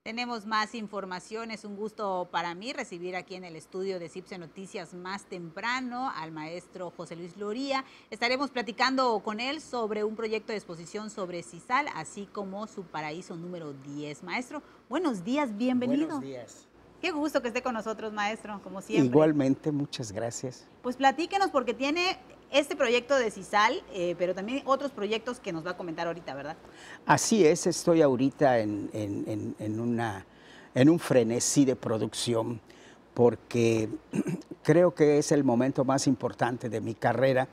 Tenemos más información. Es un gusto para mí recibir aquí en el estudio de CIPSE Noticias más temprano al maestro José Luis Loría. Estaremos platicando con él sobre un proyecto de exposición sobre Sisal, así como su paraíso número 10. Maestro, buenos días, Buenos bienvenido. días. Qué gusto que esté con nosotros, maestro, como siempre. Igualmente, muchas gracias. Pues platíquenos porque tiene este proyecto de Sisal, pero también otros proyectos que nos va a comentar ahorita, ¿verdad? Así es, estoy ahorita en un frenesí de producción porque creo que es el momento más importante de mi carrera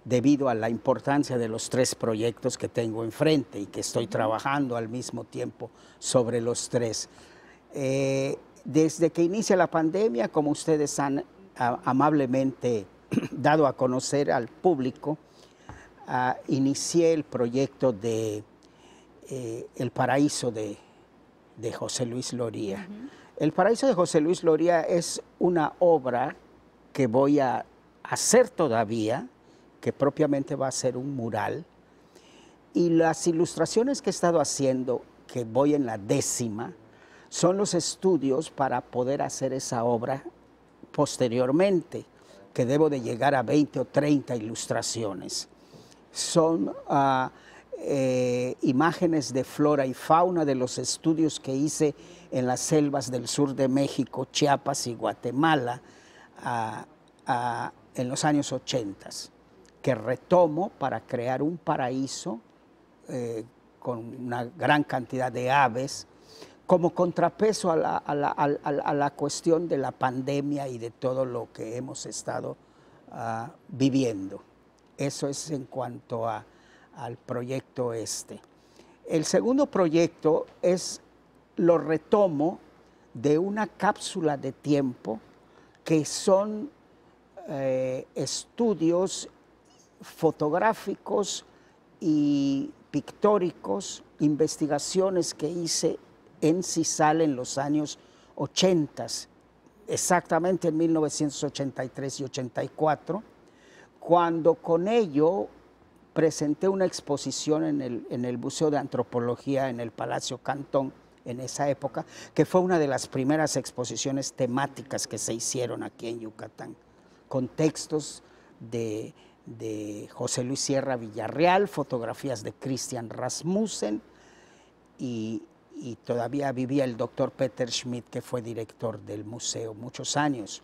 debido a la importancia de los tres proyectos que tengo enfrente y que estoy trabajando al mismo tiempo sobre los tres. Desde que inicia la pandemia, como ustedes han amablemente dado a conocer al público, inicié el proyecto de El Paraíso de José Luis Loría. El Paraíso de José Luis Loría es una obra que voy a hacer todavía, que propiamente va a ser un mural, y las ilustraciones que he estado haciendo, que voy en la 10ª, son los estudios para poder hacer esa obra posteriormente, que debo de llegar a 20 o 30 ilustraciones. Son imágenes de flora y fauna de los estudios que hice en las selvas del sur de México, Chiapas y Guatemala en los años 80, que retomo para crear un paraíso con una gran cantidad de aves, como contrapeso a la cuestión de la pandemia y de todo lo que hemos estado viviendo. Eso es en cuanto al proyecto este. El segundo proyecto lo retomo de una cápsula de tiempo que son estudios fotográficos y pictóricos, investigaciones que hice en Sisal en los años 80, exactamente en 1983 y 84, cuando con ello presenté una exposición en el Museo de Antropología en el Palacio Cantón en esa época, que fue una de las primeras exposiciones temáticas que se hicieron aquí en Yucatán, con textos de José Luis Sierra Villarreal, fotografías de Christian Rasmussen y todavía vivía el doctor Peter Schmidt, que fue director del museo muchos años.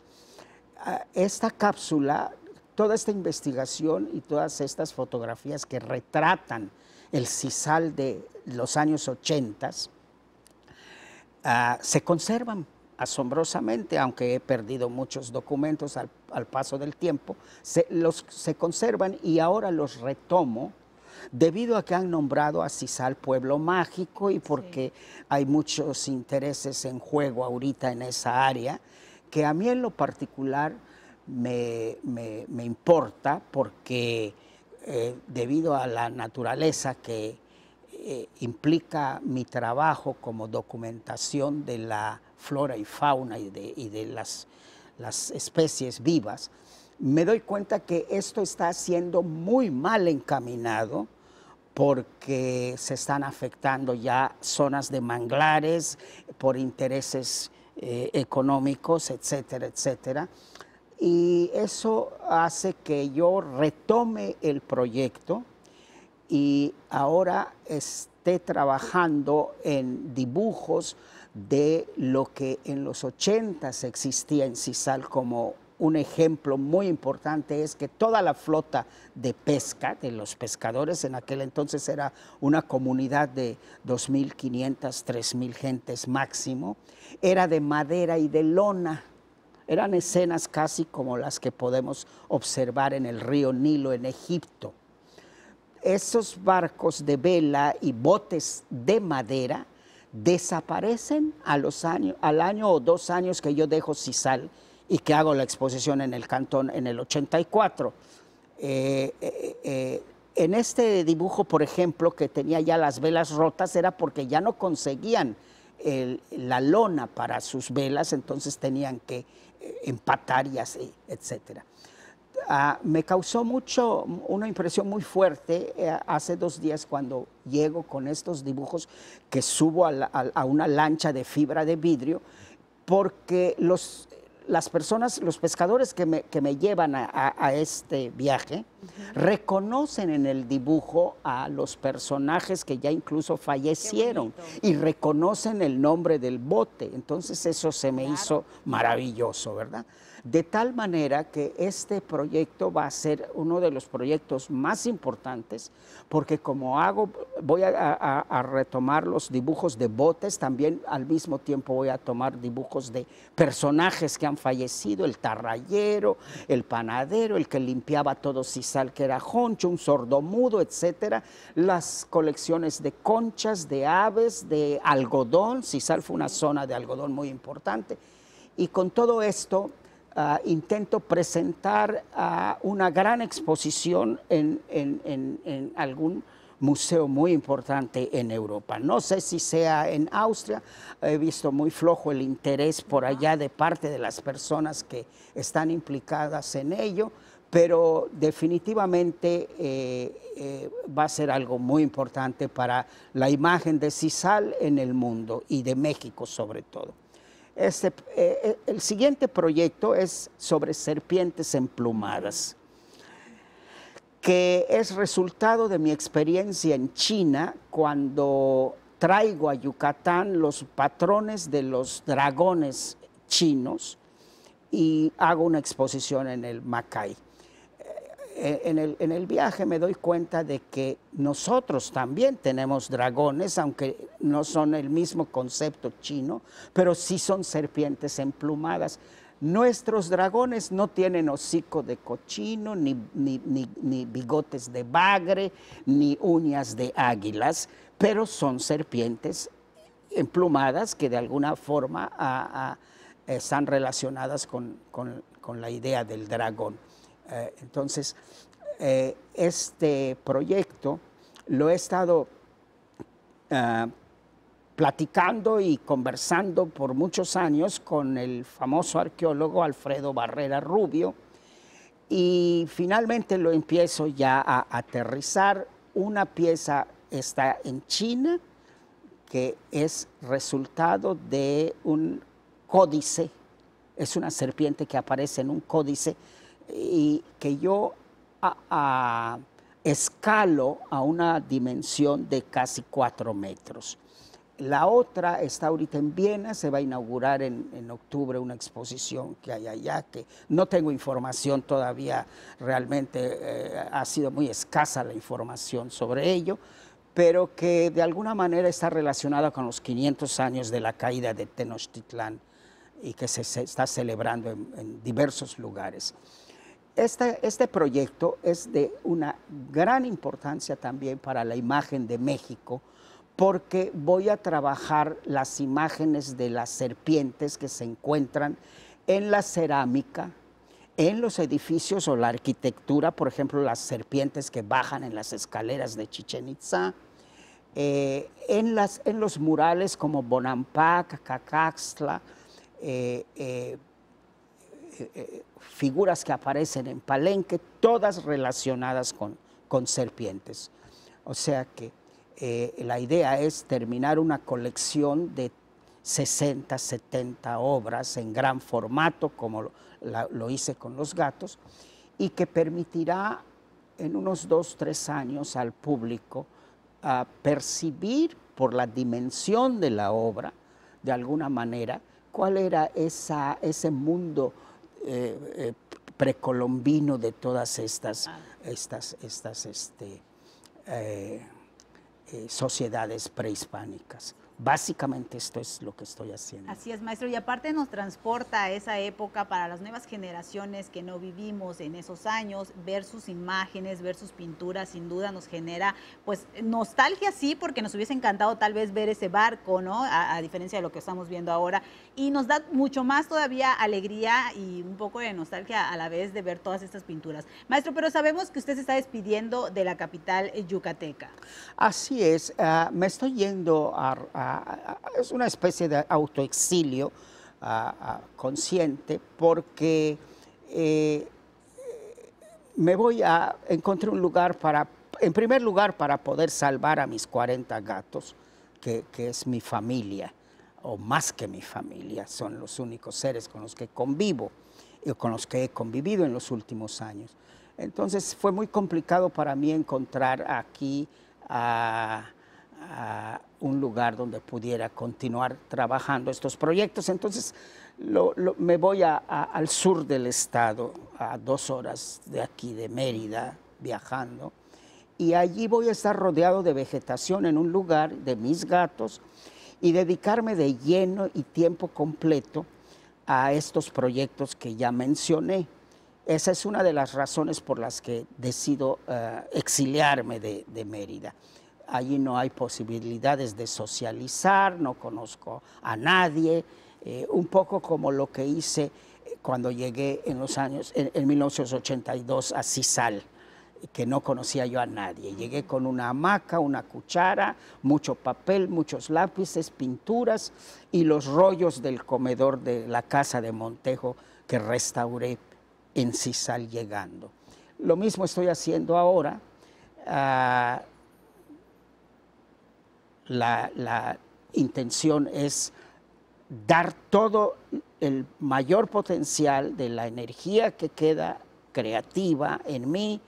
Esta cápsula, toda esta investigación y todas estas fotografías que retratan el Sisal de los años 80 se conservan asombrosamente, aunque he perdido muchos documentos al paso del tiempo, se conservan y ahora los retomo debido a que han nombrado a Sisal Pueblo Mágico y porque hay muchos intereses en juego ahorita en esa área, que a mí en lo particular me importa porque debido a la naturaleza que implica mi trabajo como documentación de la flora y fauna y de las especies vivas, me doy cuenta que esto está siendo muy mal encaminado porque se están afectando ya zonas de manglares por intereses económicos, etcétera, etcétera. Y eso hace que yo retome el proyecto y ahora esté trabajando en dibujos de lo que en los 80 existía en Sisal como un ejemplo muy importante. Es que toda la flota de pesca de los pescadores, en aquel entonces era una comunidad de 2.500, 3.000 gentes máximo, era de madera y de lona. Eran escenas casi como las que podemos observar en el río Nilo en Egipto. Esos barcos de vela y botes de madera desaparecen al año o 2 años que yo dejo Sisal y que hago la exposición en el Cantón en el 84. En este dibujo, por ejemplo, que tenía ya las velas rotas, era porque ya no conseguían la lona para sus velas, entonces tenían que empatar y así, etcétera. Me causó una impresión muy fuerte hace 2 días cuando llego con estos dibujos que subo a una lancha de fibra de vidrio, porque las personas, los pescadores que me llevan a este viaje, reconocen en el dibujo a los personajes que ya incluso fallecieron y reconocen el nombre del bote. Entonces eso se me hizo maravilloso, ¿verdad? De tal manera que este proyecto va a ser uno de los proyectos más importantes, porque como voy a retomar los dibujos de botes, también al mismo tiempo voy a tomar dibujos de personajes que han fallecido, el tarrayero, el panadero, el que limpiaba todo sisal que era Joncho, un sordomudo, etcétera, las colecciones de conchas, de aves, de algodón. Sisal fue una zona de algodón muy importante, y con todo esto intento presentar una gran exposición en algún museo muy importante en Europa. No sé si sea en Austria, he visto muy flojo el interés por allá de parte de las personas que están implicadas en ello, pero definitivamente va a ser algo muy importante para la imagen de Sisal en el mundo y de México sobre todo. El siguiente proyecto es sobre serpientes emplumadas, que es resultado de mi experiencia en China cuando traigo a Yucatán los patrones de los dragones chinos y hago una exposición en el Macay. En el viaje me doy cuenta de que nosotros también tenemos dragones, aunque no son el mismo concepto chino, pero sí son serpientes emplumadas. Nuestros dragones no tienen hocico de cochino, ni bigotes de bagre, ni uñas de águilas, pero son serpientes emplumadas que de alguna forma están relacionadas con la idea del dragón. Entonces, este proyecto lo he estado platicando y conversando por muchos años con el famoso arqueólogo Alfredo Barrera Rubio, y finalmente lo empiezo ya a aterrizar. Una pieza está en China, que es resultado de un códice, es una serpiente que aparece en un códice y que yo escalo a una dimensión de casi 4 metros. La otra está ahorita en Viena, se va a inaugurar en octubre una exposición que hay allá, que no tengo información todavía, realmente ha sido muy escasa la información sobre ello, pero que de alguna manera está relacionada con los 500 años de la caída de Tenochtitlán y que se está celebrando en diversos lugares. Este proyecto es de una gran importancia también para la imagen de México, porque voy a trabajar las imágenes de las serpientes que se encuentran en la cerámica, en los edificios o la arquitectura, por ejemplo, las serpientes que bajan en las escaleras de Chichén Itzá, en los murales como Bonampak, Cacaxtla, figuras que aparecen en Palenque, todas relacionadas con serpientes. O sea que la idea es terminar una colección de 60, 70 obras en gran formato, como lo hice con los gatos, y que permitirá en unos 2, 3 años al público percibir por la dimensión de la obra, de alguna manera, cuál era ese mundo precolombino de todas estas sociedades prehispánicas. Básicamente esto es lo que estoy haciendo. Así es, maestro, y aparte nos transporta a esa época para las nuevas generaciones que no vivimos en esos años, ver sus imágenes, ver sus pinturas, sin duda nos genera pues nostalgia, sí, porque nos hubiese encantado tal vez ver ese barco, ¿no? A diferencia de lo que estamos viendo ahora, y nos da mucho más todavía alegría y un poco de nostalgia a la vez de ver todas estas pinturas. Maestro, pero sabemos que usted se está despidiendo de la capital yucateca. Así es, me estoy yendo es una especie de autoexilio consciente, porque encontré un lugar en primer lugar, para poder salvar a mis 40 gatos, que es mi familia, o más que mi familia, son los únicos seres con los que convivo, y con los que he convivido en los últimos años. Entonces fue muy complicado para mí encontrar aquí a un lugar donde pudiera continuar trabajando estos proyectos. Entonces me voy al sur del estado, a 2 horas de aquí, de Mérida, viajando, y allí voy a estar rodeado de vegetación en un lugar de mis gatos y dedicarme de lleno y tiempo completo a estos proyectos que ya mencioné. Esa es una de las razones por las que decido exiliarme de Mérida. Allí no hay posibilidades de socializar, no conozco a nadie, un poco como lo que hice cuando llegué en 1982 a Sisal, que no conocía yo a nadie. Llegué con una hamaca, una cuchara, mucho papel, muchos lápices, pinturas y los rollos del comedor de la casa de Montejo que restauré en Sisal llegando. Lo mismo estoy haciendo ahora. La intención es dar todo el mayor potencial de la energía que queda creativa en mí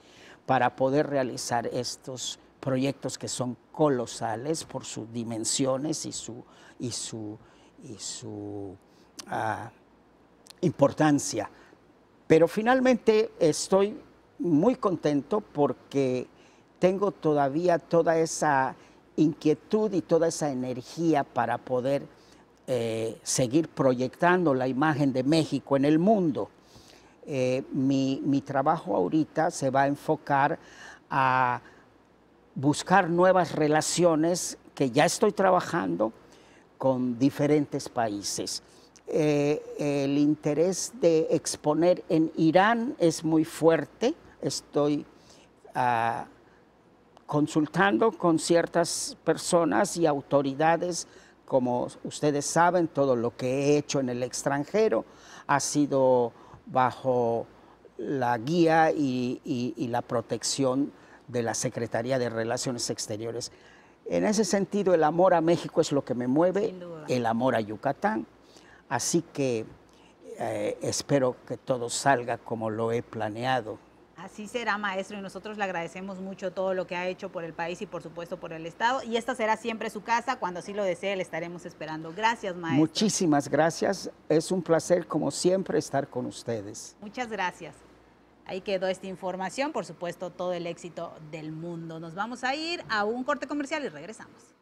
para poder realizar estos proyectos que son colosales por sus dimensiones y su importancia. Pero finalmente estoy muy contento porque tengo todavía toda esa inquietud y toda esa energía para poder seguir proyectando la imagen de México en el mundo. Mi trabajo ahorita se va a enfocar a buscar nuevas relaciones que ya estoy trabajando con diferentes países. El interés de exponer en Irán es muy fuerte. Estoy consultando con ciertas personas y autoridades. Como ustedes saben, todo lo que he hecho en el extranjero ha sido bajo la guía y la protección de la Secretaría de Relaciones Exteriores. En ese sentido, el amor a México es lo que me mueve, el amor a Yucatán. Así que espero que todo salga como lo he planeado. Así será, maestro, y nosotros le agradecemos mucho todo lo que ha hecho por el país y por supuesto por el Estado. Y esta será siempre su casa, cuando así lo desee, le estaremos esperando. Gracias, maestro. Muchísimas gracias. Es un placer, como siempre, estar con ustedes. Muchas gracias. Ahí quedó esta información, por supuesto, todo el éxito del mundo. Nos vamos a ir a un corte comercial y regresamos.